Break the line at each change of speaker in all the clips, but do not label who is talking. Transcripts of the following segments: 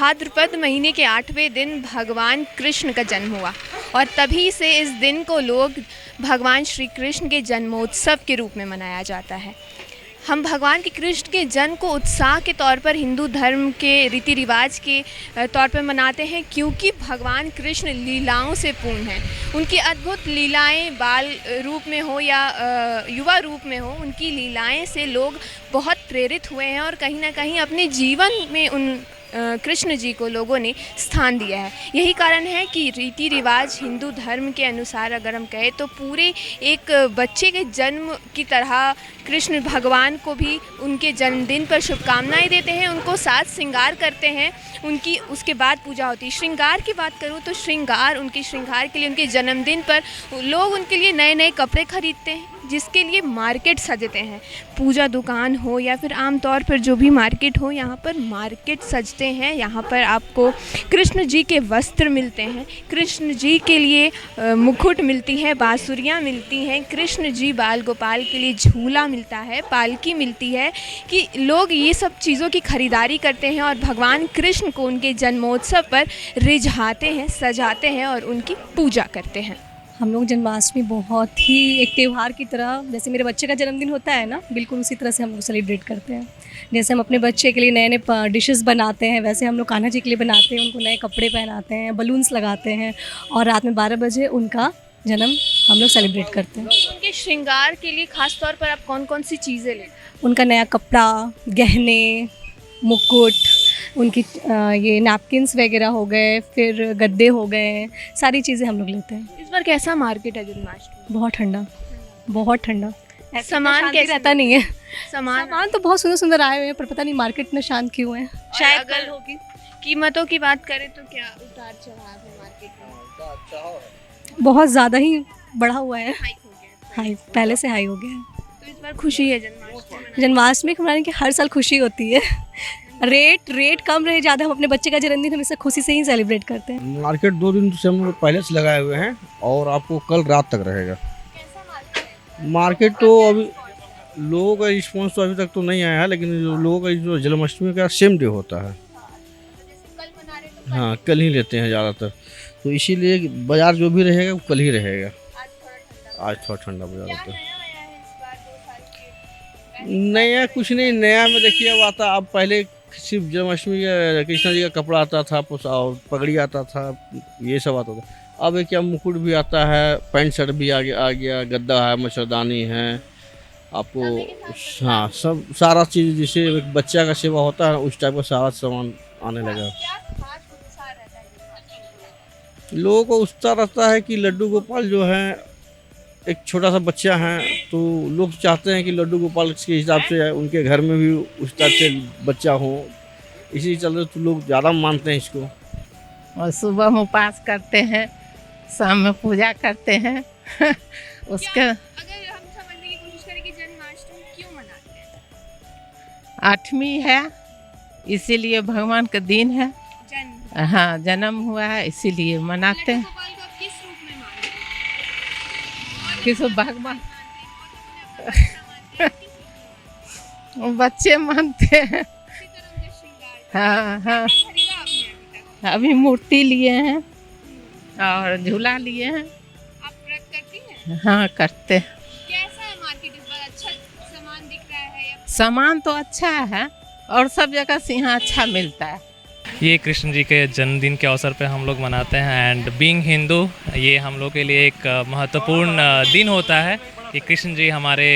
भाद्रपद महीने के 8वें दिन भगवान कृष्ण का जन्म हुआ और तभी से इस दिन को लोग भगवान श्री कृष्ण के जन्मोत्सव के रूप में मनाया जाता है। हम भगवान के कृष्ण के जन्म को उत्साह के तौर पर हिंदू धर्म के रीति रिवाज के तौर पर मनाते हैं, क्योंकि भगवान कृष्ण लीलाओं से पूर्ण हैं। उनकी अद्भुत लीलाएं बाल रूप में हो या युवा रूप में हो, उनकी लीलाएं से लोग बहुत प्रेरित हुए हैं और कहीं ना कहीं अपने जीवन में उन कृष्ण जी को लोगों ने स्थान दिया है। यही कारण है कि रीति रिवाज हिंदू धर्म के अनुसार अगर हम कहें तो पूरे एक बच्चे के जन्म की तरह कृष्ण भगवान को भी उनके जन्मदिन पर शुभकामनाएं देते हैं, उनको साज श्रृंगार करते हैं, उनकी उसके बाद पूजा होती है। श्रृंगार की बात करूँ तो उनके श्रृंगार के लिए उनके जन्मदिन पर लोग उनके लिए नए नए कपड़े खरीदते हैं, जिसके लिए मार्केट सजते हैं। पूजा दुकान हो या फिर आमतौर पर जो भी मार्केट हो, यहाँ पर मार्केट सजते हैं। यहाँ पर आपको कृष्ण जी के वस्त्र मिलते हैं, कृष्ण जी के लिए मुकुट मिलती है, बांसुरियाँ मिलती हैं, कृष्ण जी बाल गोपाल के लिए झूला मिलता है, पालकी मिलती है, कि लोग ये सब चीज़ों की खरीदारी करते हैं और भगवान कृष्ण को उनके जन्मोत्सव पर रिझाते हैं, सजाते हैं और उनकी पूजा करते हैं।
हम लोग जन्माष्टमी बहुत ही एक त्यौहार की तरह, जैसे मेरे बच्चे का जन्मदिन होता है ना, बिल्कुल उसी तरह से हम लोग सेलिब्रेट करते हैं। जैसे हम अपने बच्चे के लिए नए नए डिशेस बनाते हैं, वैसे हम लोग कान्हा जी के लिए बनाते हैं, उनको नए कपड़े पहनाते हैं, बलून्स लगाते हैं और रात में 12 बजे उनका जन्म हम लोग सेलिब्रेट करते हैं।
उनके श्रृंगार के लिए खास तौर पर आप कौन कौन सी चीज़ें लेते हैं?
उनका नया कपड़ा, गहने, मुकुट, उनकी ये नैपकिन्स वगैरह हो गए, फिर गद्दे हो गए, सारी चीज़ें हम लोग लेते हैं।
इस बार कैसा मार्केट है जन्माष्टमी?
बहुत ठंडा, बहुत ठंडा।
सामान कैसे
रहता नहीं है?
सामान
तो बहुत सुंदर सुंदर आए हुए हैं, पर पता नहीं मार्केट में शांत क्यों है। शायद
अगर
कल होगी।
कीमतों की बात करें तो क्या उतार चढ़ाव है मार्केट में?
बहुत ज़्यादा ही बढ़ा हुआ है,
हाइक हो गया है।
हाई, पहले से हाई हो गया है।
तो इस बार खुशी है जन्माष्टमी?
जन्माष्टमी को मनाने की हर साल खुशी होती है। रेट कम रहे ज़्यादा, हम अपने बच्चे का जन्मदिन हमेशा खुशी से ही सेलिब्रेट करते हैं।
मार्केट 2 दिन से हम लोग पहले से लगाए हुए हैं और आपको कल रात तक रहेगा। मार्केट तो अभी लोगों का रिस्पॉन्स तो अभी तक तो नहीं आया है, लेकिन लोगों का जो जन्माष्टमी का सेम डे होता है, हाँ कल ही लेते हैं ज़्यादातर, तो इसीलिए बाज़ार जो भी रहेगा वो कल ही रहेगा। आज थोड़ा ठंडा बाजार होता है। नया कुछ नहीं, नया में देखिए अब आता, अब पहले सिर्फ जन्माष्टमी का कृष्ण जी का कपड़ा आता था और पगड़ी आता था, ये सब आता था। अब क्या मुकुट भी आता है, पैंट शर्ट भी आ गया, गद्दा है, मच्छरदानी है, आपको हाँ सब सारा चीज़ जैसे एक बच्चा का सेवा होता है उस टाइप का सारा सामान आने लगा। लोगों को उत्साह रहता है कि लड्डू गोपाल जो है एक छोटा सा बच्चा है, तो लोग चाहते हैं कि लड्डू गोपाल के हिसाब से उनके घर में भी उस टाइप से बच्चा हो, इसी चलते तो लोग ज़्यादा मानते हैं इसको।
और सुबह में उपास करते हैं, शाम में पूजा करते हैं। उसके
अगर हम समझने की कोशिश करें कि जन्माष्टमी क्यों मनाते हैं?
8वीं है, इसीलिए भगवान का दिन है, हाँ जन्म हुआ है, इसीलिए मनाते हैं।
गोपाल को आप किस रूप में मानते हैं?
किस भगवान बच्चे मानते हैं। हाँ हाँ, अभी मूर्ति लिए हैं और झूला लिए हैं।
आप व्रत करती हैं?
हाँ करते हैं।
कैसा है मार्केट इस बार? अच्छा सामान दिख रहा है या?
सामान तो अच्छा है और सब जगह से यहाँ अच्छा मिलता है।
ये कृष्ण जी के जन्मदिन के अवसर पे हम लोग मनाते हैं एंड बीइंग हिंदू ये हम लोग के लिए एक महत्वपूर्ण दिन होता है कि कृष्ण जी हमारे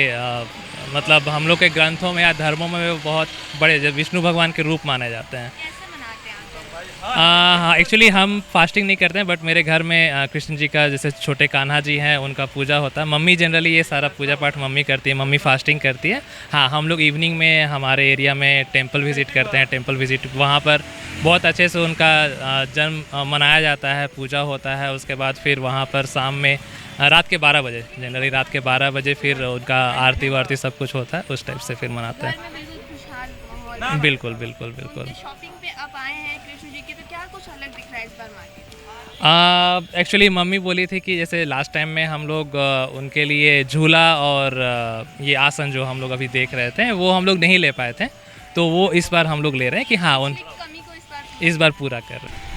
मतलब हम लोग के ग्रंथों में या धर्मों में वो बहुत बड़े विष्णु भगवान के रूप माने जाते हैं।
कैसे मनाते हैं आप?
हाँ एक्चुअली हम फास्टिंग नहीं करते हैं, बट मेरे घर में कृष्ण जी का जैसे छोटे कान्हा जी हैं उनका पूजा होता है। मम्मी जनरली ये सारा पूजा पाठ मम्मी करती है, मम्मी फास्टिंग करती है। हाँ हम लोग इवनिंग में हमारे एरिया में टेंपल विज़िट करते हैं, टेंपल विज़िट वहाँ पर बहुत अच्छे से उनका जन्म मनाया जाता है, पूजा होता है। उसके बाद फिर वहाँ पर शाम में रात के 12 बजे जनरली रात के 12 बजे फिर उनका आरती वारती सब कुछ होता है, उस टाइप से फिर मनाते हैं। बिल्कुल बिल्कुल बिल्कुल।
शॉपिंग पे आप आए हैं कृष्ण जी के, तो क्या कुछ अलग दिख रहा है इस बार मार्केट?
एक्चुअली मम्मी बोली थी कि जैसे लास्ट टाइम में हम लोग उनके लिए झूला और ये आसन जो हम लोग अभी देख रहे थे वो हम लोग नहीं ले पाए थे, तो वो इस बार हम लोग ले रहे हैं कि हाँ उन
कमी को इस बार
इस बार पूरा कर रहे हैं।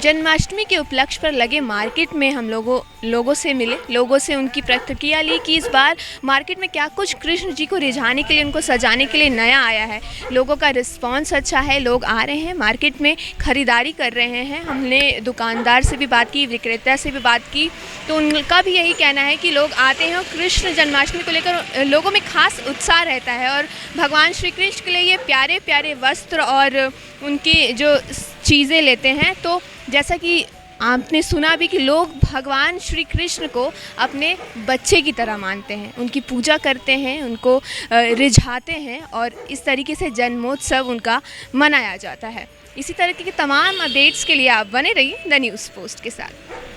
जन्माष्टमी के उपलक्ष्य पर लगे मार्केट में हम लोगों से मिले, लोगों से उनकी प्रतिक्रिया ली कि इस बार मार्केट में क्या कुछ कृष्ण जी को रिझाने के लिए, उनको सजाने के लिए नया आया है। लोगों का रिस्पांस अच्छा है, लोग आ रहे हैं मार्केट में, ख़रीदारी कर रहे हैं। हमने दुकानदार से भी बात की, विक्रेता से भी बात की, तो उनका भी यही कहना है कि लोग आते हैं और कृष्ण जन्माष्टमी को लेकर लोगों में खास उत्साह रहता है और भगवान श्री कृष्ण के लिए ये प्यारे प्यारे वस्त्र और उनकी जो चीज़ें लेते हैं। तो जैसा कि आपने सुना भी कि लोग भगवान श्री कृष्ण को अपने बच्चे की तरह मानते हैं, उनकी पूजा करते हैं, उनको रिझाते हैं और इस तरीके से जन्मोत्सव उनका मनाया जाता है। इसी तरह की तमाम अपडेट्स के लिए आप बने रहिए द न्यूज़ पोस्ट के साथ।